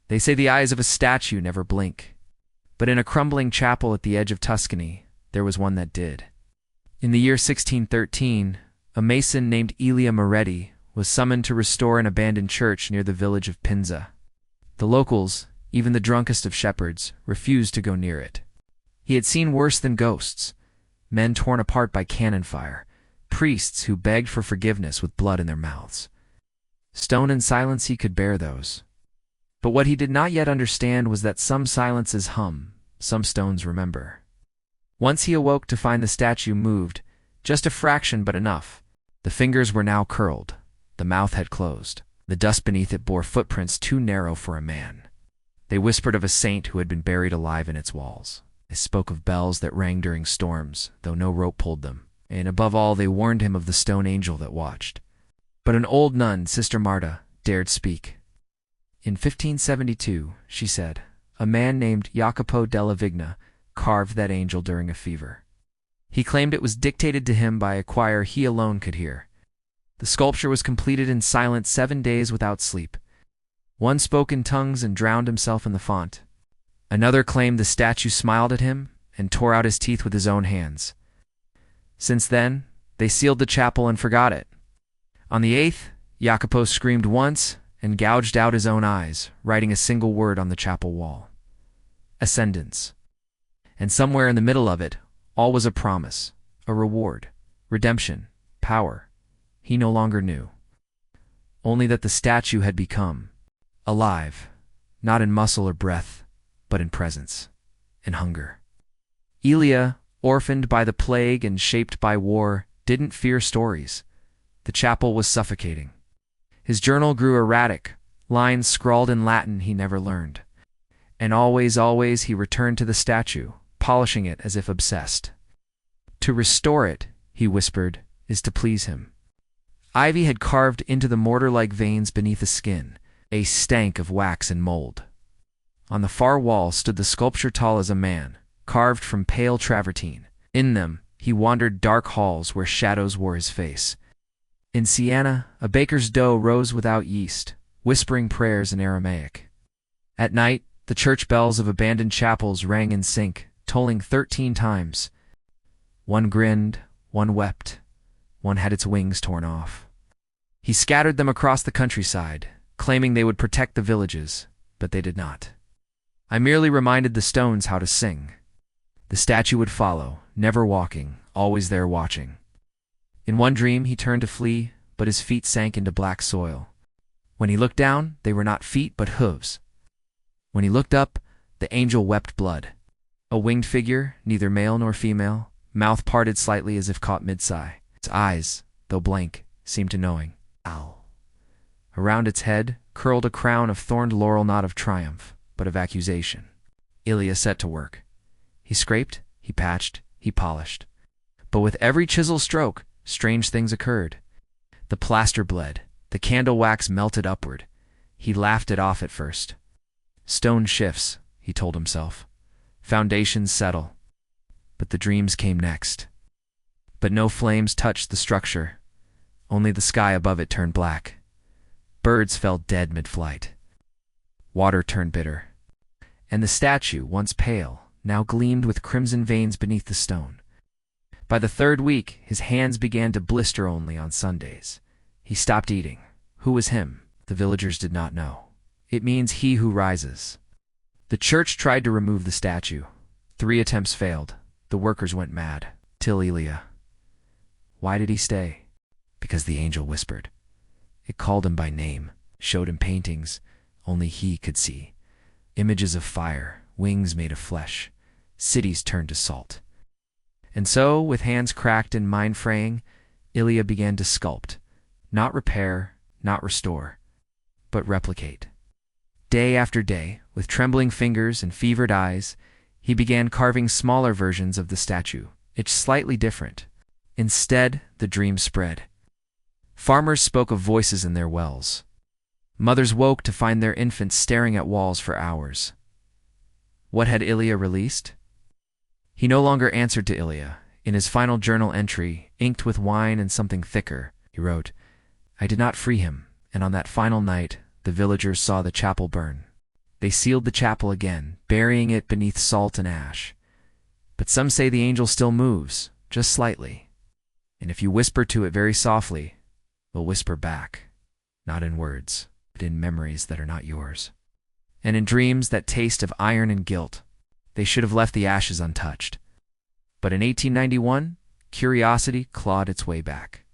They say the eyes of a statue never blink, but in a crumbling chapel at the edge of Tuscany, there was one that did. In the year 1613, a mason named Elia Moretti was summoned to restore an abandoned church near the village of Pinza. The locals, even the drunkest of shepherds, refused to go near it. He had seen worse than ghosts, men torn apart by cannon fire, priests who begged for forgiveness with blood in their mouths. Stone and silence he could bear those. But what he did not yet understand was that some silences hum, some stones remember. Once he awoke to find the statue moved, just a fraction but enough. The fingers were now curled, the mouth had closed. The dust beneath it bore footprints too narrow for a man. They whispered of a saint who had been buried alive in its walls. They spoke of bells that rang during storms, though no rope pulled them. And above all, they warned him of the stone angel that watched. But an old nun, Sister Marta, dared speak. In 1572, she said, a man named Jacopo della Vigna carved that angel during a fever. He claimed it was dictated to him by a choir he alone could hear. The sculpture was completed in silence 7 days without sleep. One spoke in tongues and drowned himself in the font. Another claimed the statue smiled at him and tore out his teeth with his own hands. Since then, they sealed the chapel and forgot it. On the 8th, Jacopo screamed once and gouged out his own eyes, writing a single word on the chapel wall. Ascendance. And somewhere in the middle of it, all was a promise, a reward, redemption, power. He no longer knew. Only that the statue had become alive, not in muscle or breath, but in presence, in hunger. Elia, orphaned by the plague and shaped by war, didn't fear stories. The chapel was suffocating. His journal grew erratic, lines scrawled in Latin he never learned. And always he returned to the statue, polishing it as if obsessed. To restore it, he whispered, is to please him. Ivy had carved into the mortar-like veins beneath the skin, a stank of wax and mold. On the far wall stood the sculpture tall as a man, carved from pale travertine. In them, he wandered dark halls where shadows wore his face. In Siena, a baker's dough rose without yeast, whispering prayers in Aramaic. At night, the church bells of abandoned chapels rang in sync, tolling 13 times. One grinned, one wept, one had its wings torn off. He scattered them across the countryside, claiming they would protect the villages, but they did not. I merely reminded the stones how to sing. The statue would follow, never walking, always there watching. In one dream he turned to flee, but his feet sank into black soil. When he looked down, they were not feet but hooves. When he looked up, the angel wept blood. A winged figure, neither male nor female, mouth parted slightly as if caught mid-sigh. Its eyes, though blank, seemed to knowing. Ow. Around its head curled a crown of thorned laurel, not of triumph, but of accusation. Ilya set to work. He scraped, he patched, he polished. But with every chisel stroke, strange things occurred. The plaster bled, the candle wax melted upward. He laughed it off at first. Stone shifts, he told himself. Foundations settle. But the dreams came next. But no flames touched the structure. Only the sky above it turned black. Birds fell dead mid-flight. Water turned bitter. And the statue, once pale, now gleamed with crimson veins beneath the stone. By the 3rd week, his hands began to blister only on Sundays. He stopped eating. Who was him? The villagers did not know. It means he who rises. The church tried to remove the statue. 3 attempts failed. The workers went mad. Till Elia. Why did he stay? Because the angel whispered. It called him by name, showed him paintings only he could see. Images of fire, wings made of flesh, cities turned to salt. And so, with hands cracked and mind fraying, Ilya began to sculpt. Not repair, not restore, but replicate. Day after day, with trembling fingers and fevered eyes, he began carving smaller versions of the statue, each slightly different. Instead, the dream spread. Farmers spoke of voices in their wells. Mothers woke to find their infants staring at walls for hours. What had Ilya released? He no longer answered to Ilya. In his final journal entry, inked with wine and something thicker, he wrote, I did not free him, and on that final night, the villagers saw the chapel burn. They sealed the chapel again, burying it beneath salt and ash. But some say the angel still moves, just slightly. And if you whisper to it very softly, it'll whisper back, not in words, but in memories that are not yours. And in dreams that taste of iron and guilt. They should have left the ashes untouched. But in 1891, curiosity clawed its way back.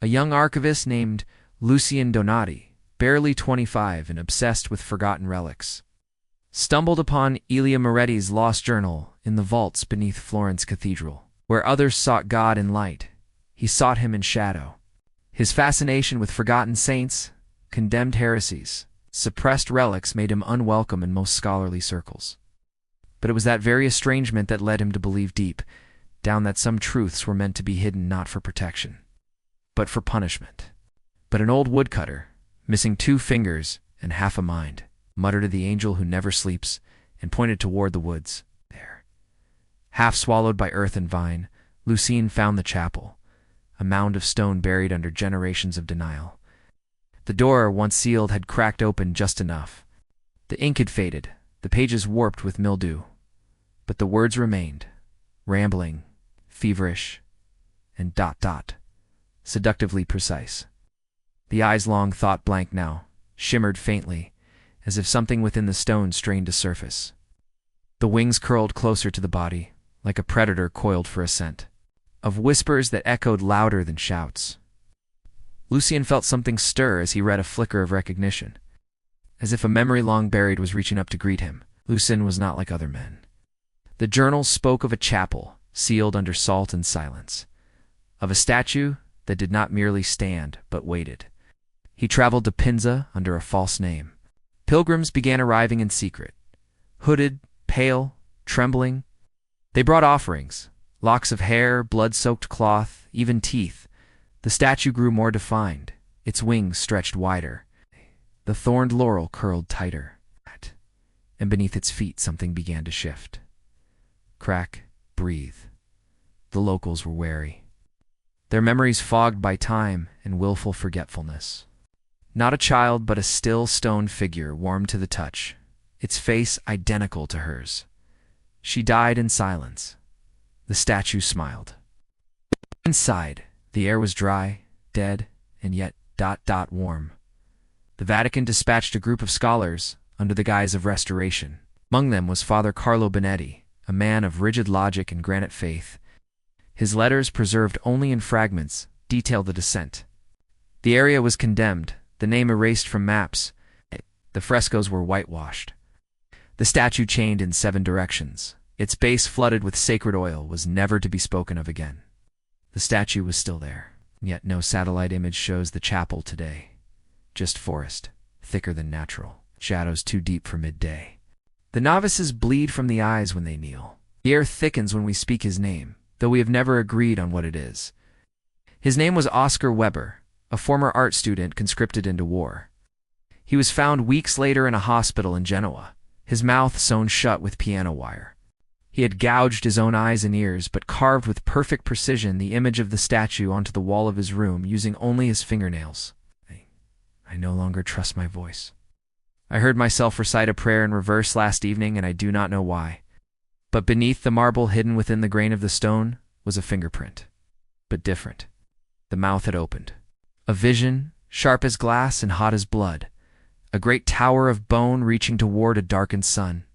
A young archivist named Lucian Donati, barely 25 and obsessed with forgotten relics, stumbled upon Elia Moretti's lost journal in the vaults beneath Florence Cathedral. Where others sought God in light, he sought him in shadow. His fascination with forgotten saints, condemned heresies, suppressed relics made him unwelcome in most scholarly circles. But it was that very estrangement that led him to believe deep down that some truths were meant to be hidden not for protection, but for punishment. But an old woodcutter, missing 2 fingers and half a mind, muttered to the angel who never sleeps and pointed toward the woods. There, half swallowed by earth and vine, Lucien found the chapel, a mound of stone buried under generations of denial. The door, once sealed, had cracked open just enough. The ink had faded, the pages warped with mildew. But the words remained, rambling, feverish, and ... seductively precise. The eyes, long thought blank now, shimmered faintly, as if something within the stone strained to surface. The wings curled closer to the body, like a predator coiled for a scent, of whispers that echoed louder than shouts. Lucien felt something stir as he read a flicker of recognition. As if a memory long buried was reaching up to greet him, Lucien was not like other men. The journal spoke of a chapel, sealed under salt and silence, of a statue that did not merely stand, but waited. He traveled to Pinza under a false name. Pilgrims began arriving in secret, hooded, pale, trembling. They brought offerings, locks of hair, blood-soaked cloth, even teeth. The statue grew more defined, its wings stretched wider. The thorned laurel curled tighter, and beneath its feet something began to shift. Crack, breathe. The locals were wary, their memories fogged by time and willful forgetfulness. Not a child, but a still stone figure warmed to the touch, its face identical to hers. She died in silence. The statue smiled. Inside, the air was dry, dead, and yet ... warm. The Vatican dispatched a group of scholars under the guise of restoration. Among them was Father Carlo Benetti, a man of rigid logic and granite faith. His letters, preserved only in fragments, detail the descent. The area was condemned, the name erased from maps. The frescoes were whitewashed. The statue chained in 7 directions. Its base flooded with sacred oil was never to be spoken of again. The statue was still there, yet no satellite image shows the chapel today. Just forest, thicker than natural, shadows too deep for midday. The novices bleed from the eyes when they kneel. The air thickens when we speak his name, though we have never agreed on what it is. His name was Oscar Weber, a former art student conscripted into war. He was found weeks later in a hospital in Genoa, his mouth sewn shut with piano wire. He had gouged his own eyes and ears, but carved with perfect precision the image of the statue onto the wall of his room using only his fingernails. I no longer trust my voice. I heard myself recite a prayer in reverse last evening, and I do not know why. But beneath the marble hidden within the grain of the stone was a fingerprint, but different. The mouth had opened. A vision, sharp as glass and hot as blood. A great tower of bone reaching toward a darkened sun.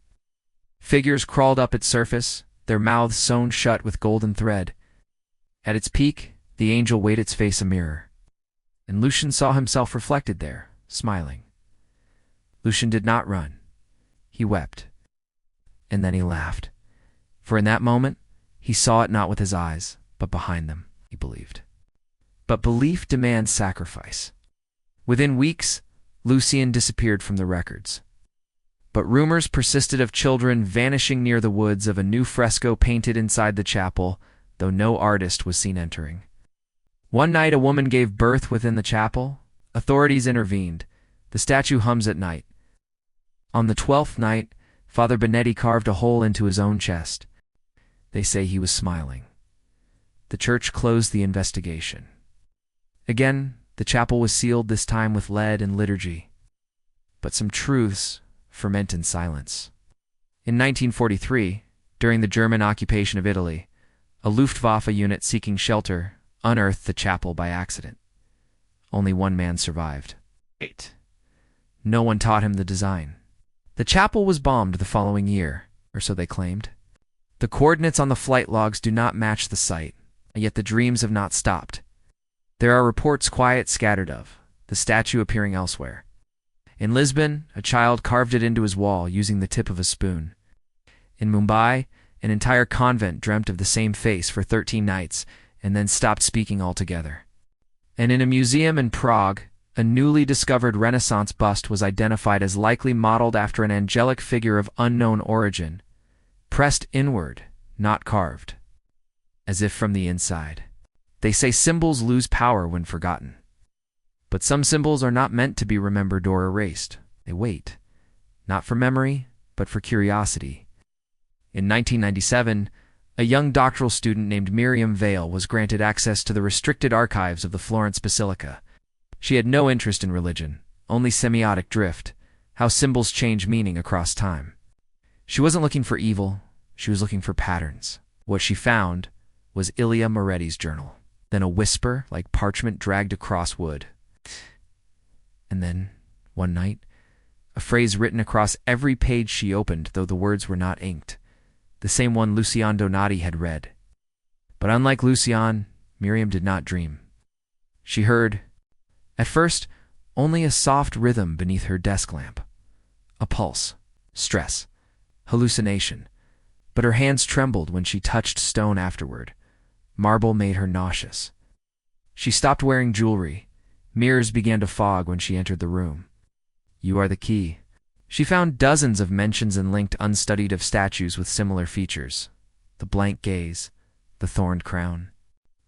Figures crawled up its surface, their mouths sewn shut with golden thread. At its peak, the angel weighed its face a mirror, and Lucien saw himself reflected there, smiling. Lucien did not run. He wept. And then he laughed. For in that moment, he saw it not with his eyes, but behind them, he believed. But belief demands sacrifice. Within weeks, Lucien disappeared from the records. But rumors persisted of children vanishing near the woods, of a new fresco painted inside the chapel, though no artist was seen entering. One night a woman gave birth within the chapel. Authorities intervened. The statue hums at night. On the 12th night, Father Benetti carved a hole into his own chest. They say he was smiling. The church closed the investigation. Again, the chapel was sealed, this time with lead and liturgy. But some truths, ferment in silence. In 1943, during the German occupation of Italy, a Luftwaffe unit seeking shelter unearthed the chapel by accident. Only one man survived. 8. No one taught him the design. The chapel was bombed the following year, or so they claimed. The coordinates on the flight logs do not match the site, and yet the dreams have not stopped. There are reports quiet scattered of the statue appearing elsewhere. In Lisbon, a child carved it into his wall using the tip of a spoon. In Mumbai, an entire convent dreamt of the same face for 13 nights and then stopped speaking altogether. And in a museum in Prague, a newly discovered Renaissance bust was identified as likely modeled after an angelic figure of unknown origin, pressed inward, not carved, as if from the inside. They say symbols lose power when forgotten. But some symbols are not meant to be remembered or erased. They wait, not for memory, but for curiosity. In 1997, a young doctoral student named Miriam Vale was granted access to the restricted archives of the Florence Basilica. She had no interest in religion, only semiotic drift, how symbols change meaning across time. She wasn't looking for evil, she was looking for patterns. What she found was Ilia Moretti's journal. Then a whisper, like parchment dragged across wood. And then, one night, a phrase written across every page she opened, though the words were not inked. The same one Lucian Donati had read. But unlike Lucian, Miriam did not dream. She heard, at first, only a soft rhythm beneath her desk lamp. A pulse, stress, hallucination. But her hands trembled when she touched stone afterward. Marble made her nauseous. She stopped wearing jewelry. Mirrors began to fog when she entered the room. You are the key. She found dozens of mentions and linked unstudied of statues with similar features. The blank gaze, the thorned crown.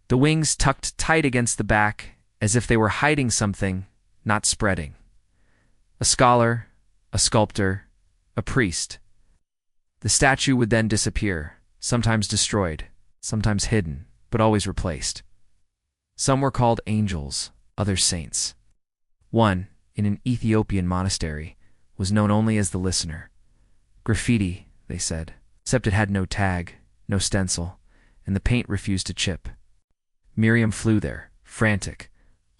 The wings tucked tight against the back, as if they were hiding something, not spreading. A scholar, a sculptor, a priest. The statue would then disappear, sometimes destroyed, sometimes hidden, but always replaced. Some were called angels, others saints. One, in an Ethiopian monastery, was known only as the listener. Graffiti, they said, except it had no tag, no stencil, and the paint refused to chip. Miriam flew there, frantic,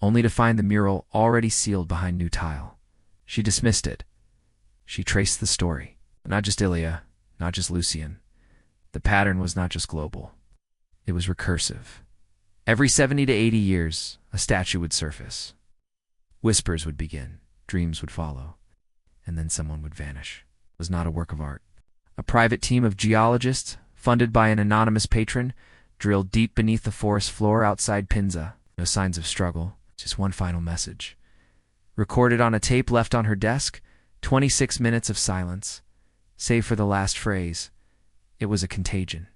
only to find the mural already sealed behind new tile. She dismissed it. She traced the story. Not just Ilia, not just Lucian. The pattern was not just global. It was recursive. Every 70 to 80 years, a statue would surface. Whispers would begin, dreams would follow, and then someone would vanish. It was not a work of art. A private team of geologists, funded by an anonymous patron, drilled deep beneath the forest floor outside Pinza. No signs of struggle, just one final message. Recorded on a tape left on her desk, 26 minutes of silence, save for the last phrase. It was a contagion.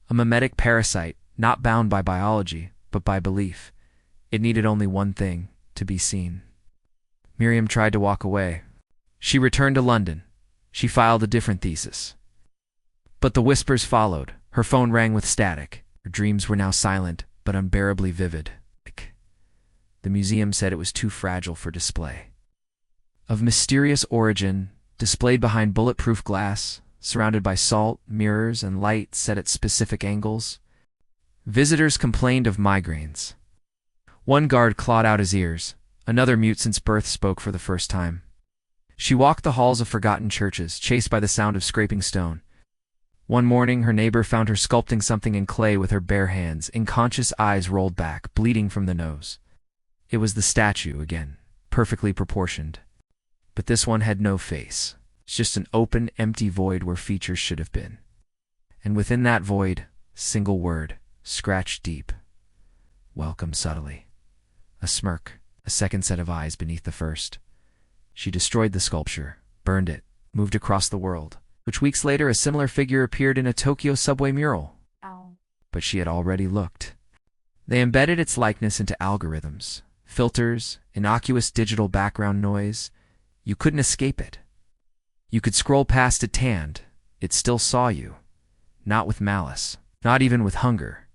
A mimetic parasite, not bound by biology, but by belief. It needed only one thing, to be seen. Miriam tried to walk away. She returned to London. She filed a different thesis. But the whispers followed. Her phone rang with static. Her dreams were now silent, but unbearably vivid. The museum said it was too fragile for display. Of mysterious origin, displayed behind bulletproof glass, surrounded by salt, mirrors, and light set at specific angles. Visitors complained of migraines. One guard clawed out his ears. Another, mute since birth, spoke for the first time. She walked the halls of forgotten churches, chased by the sound of scraping stone. One morning, her neighbor found her sculpting something in clay with her bare hands, unconscious eyes rolled back, bleeding from the nose. It was the statue again, perfectly proportioned. But this one had no face. It's just an open, empty void where features should have been. And within that void, single word, scratched deep. Welcome subtly. A smirk, a second set of eyes beneath the first. She destroyed the sculpture, burned it, moved across the world, which weeks later a similar figure appeared in a Tokyo subway mural. Ow. But she had already looked. They embedded its likeness into algorithms, filters, innocuous digital background noise. You couldn't escape it. You could scroll past it tanned. It still saw you. Not with malice, not even with hunger.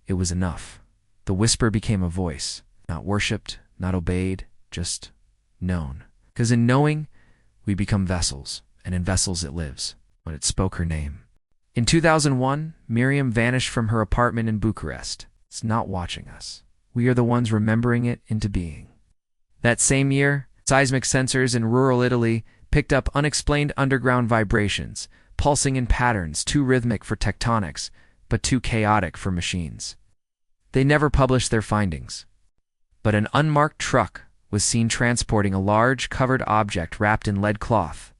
It was enough. The whisper became a voice, not worshipped, not obeyed, just known. Because in knowing, we We become vessels, and in vessels it lives, when it spoke her name. In 2001, Miriam vanished from her apartment in Bucharest. It's not watching us. We are the ones remembering it into being. That same year, seismic sensors in rural Italy picked up unexplained underground vibrations, pulsing in patterns too rhythmic for tectonics, but too chaotic for machines. They never published their findings. But an unmarked truck was seen transporting a large, covered object wrapped in lead cloth.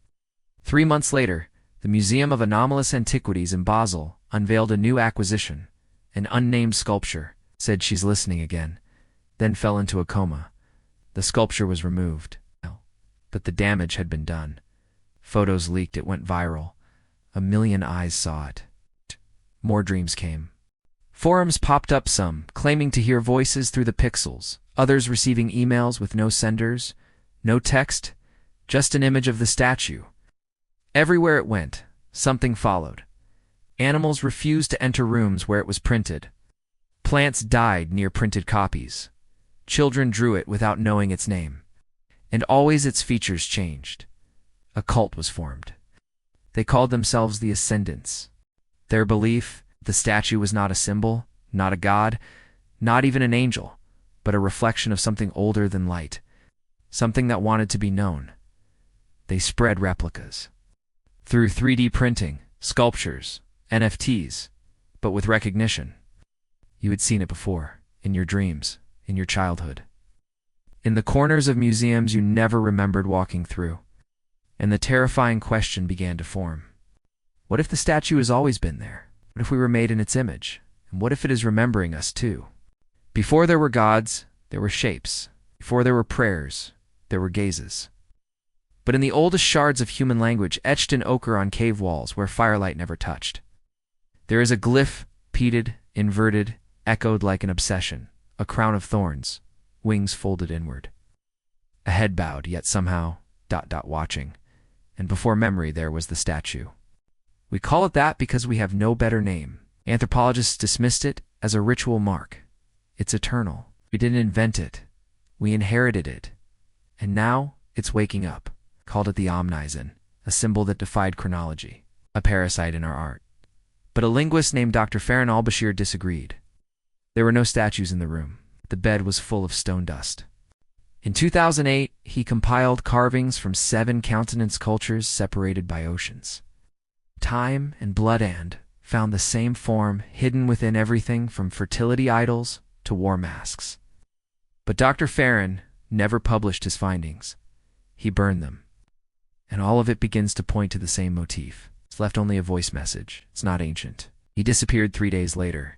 3 months later, the Museum of Anomalous Antiquities in Basel unveiled a new acquisition, an unnamed sculpture, said she's listening again, then fell into a coma. The sculpture was removed, but the damage had been done. Photos leaked, it went viral. 1 million eyes saw it. More dreams came. Forums popped up, some claiming to hear voices through the pixels, others receiving emails with no senders, no text, just an image of the statue. Everywhere it went, something followed. Animals refused to enter rooms where it was printed. Plants died near printed copies. Children drew it without knowing its name. And always its features changed. A cult was formed. They called themselves the Ascendants. Their belief, the statue was not a symbol, not a god, not even an angel, but a reflection of something older than light, something that wanted to be known. They spread replicas. Through 3D printing, sculptures, NFTs, but with recognition. You had seen it before, in your dreams, in your childhood. In the corners of museums you never remembered walking through. And the terrifying question began to form. What if the statue has always been there? What if we were made in its image? And what if it is remembering us too? Before there were gods, there were shapes. Before there were prayers, there were gazes. But in the oldest shards of human language etched in ochre on cave walls where firelight never touched, there is a glyph, peated, inverted, echoed like an obsession, a crown of thorns, wings folded inward. A head bowed, yet somehow, watching, and before memory there was the statue. We call it that because we have no better name. Anthropologists dismissed it as a ritual mark. It's eternal. We didn't invent it. We inherited it. And now it's waking up. Called it the Omnizen, a symbol that defied chronology, a parasite in our art. But a linguist named Dr. Farhan al-Bashir disagreed. There were no statues in the room. The bed was full of stone dust. In 2008, he compiled carvings from 7 countenance cultures separated by oceans. Time and blood and found the same form hidden within everything from fertility idols to war masks. But Dr. Farhan never published his findings. He burned them. And all of it begins to point to the same motif. It's left only a voice message. It's not ancient. He disappeared 3 days later.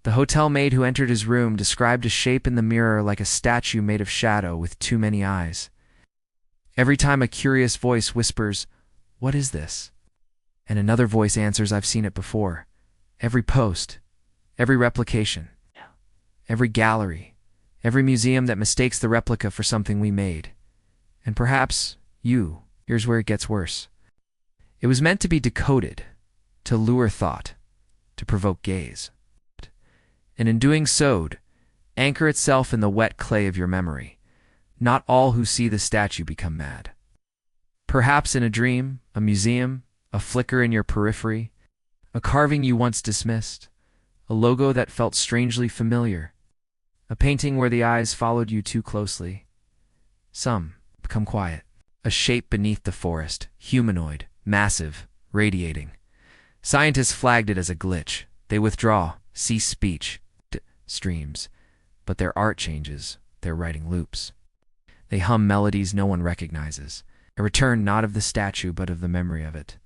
The hotel maid who entered his room described a shape in the mirror like a statue made of shadow with too many eyes. Every time a curious voice whispers, "What is this?" and another voice answers, "I've seen it before." Every post, every replication, every gallery, every museum that mistakes the replica for something we made. And perhaps you, here's where it gets worse. It was meant to be decoded, to lure thought, to provoke gaze. And in doing so, anchor itself in the wet clay of your memory. Not all who see the statue become mad. Perhaps in a dream, a museum, a flicker in your periphery, a carving you once dismissed, a logo that felt strangely familiar, a painting where the eyes followed you too closely. Some become quiet. A shape beneath the forest, humanoid, massive, radiating. Scientists flagged it as a glitch. They withdraw, cease speech, streams. But their art changes, their writing loops. They hum melodies no one recognizes, a return not of the statue but of the memory of it.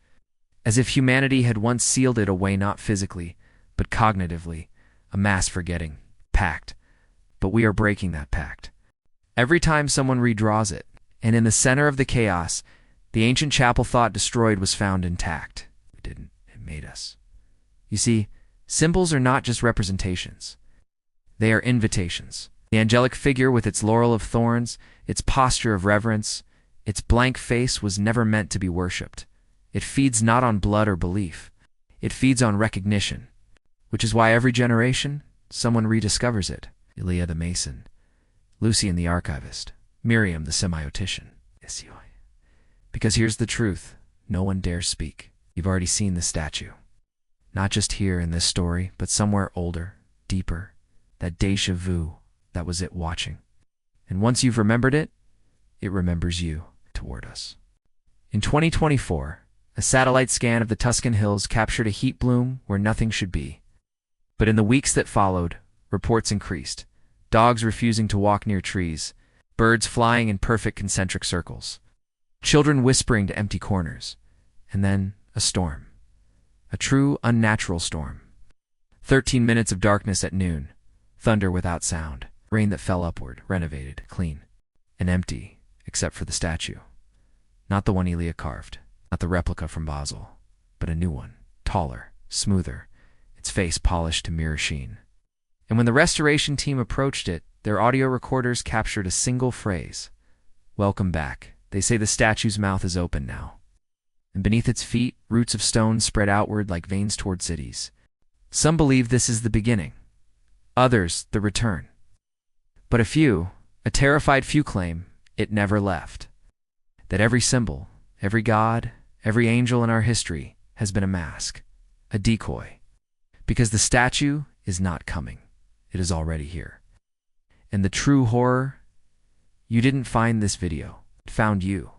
As if humanity had once sealed it away not physically, but cognitively, a mass forgetting, pact. But we are breaking that pact. Every time someone redraws it, and in the center of the chaos, the ancient chapel thought destroyed was found intact. We didn't. It made us. You see, symbols are not just representations. They are invitations. The angelic figure with its laurel of thorns, its posture of reverence, its blank face was never meant to be worshipped. It feeds not on blood or belief. It feeds on recognition, which is why every generation, someone rediscovers it. Elia the Mason, Lucian the archivist, Miriam the semiotician, Because here's the truth. No one dares speak. You've already seen the statue. Not just here in this story, but somewhere older, deeper. That déjà vu, that was it watching. And once you've remembered it, it remembers you toward us. In 2024, a satellite scan of the Tuscan Hills captured a heat bloom where nothing should be. But in the weeks that followed, reports increased. Dogs refusing to walk near trees, birds flying in perfect concentric circles, children whispering to empty corners, and then a storm. A true unnatural storm. 13 minutes of darkness at noon, thunder without sound, rain that fell upward, renovated, clean, and empty, except for the statue. Not the one Elia carved, not the replica from Basel, but a new one, taller, smoother, its face polished to mirror sheen. And when the restoration team approached it, their audio recorders captured a single phrase. Welcome back. They say the statue's mouth is open now. And beneath its feet, roots of stone spread outward like veins toward cities. Some believe this is the beginning. Others, the return. But a terrified few claim it never left. That every symbol, every god, every angel in our history has been a mask, a decoy. Because the statue is not coming. It is already here. And the true horror, you didn't find this video. It found you.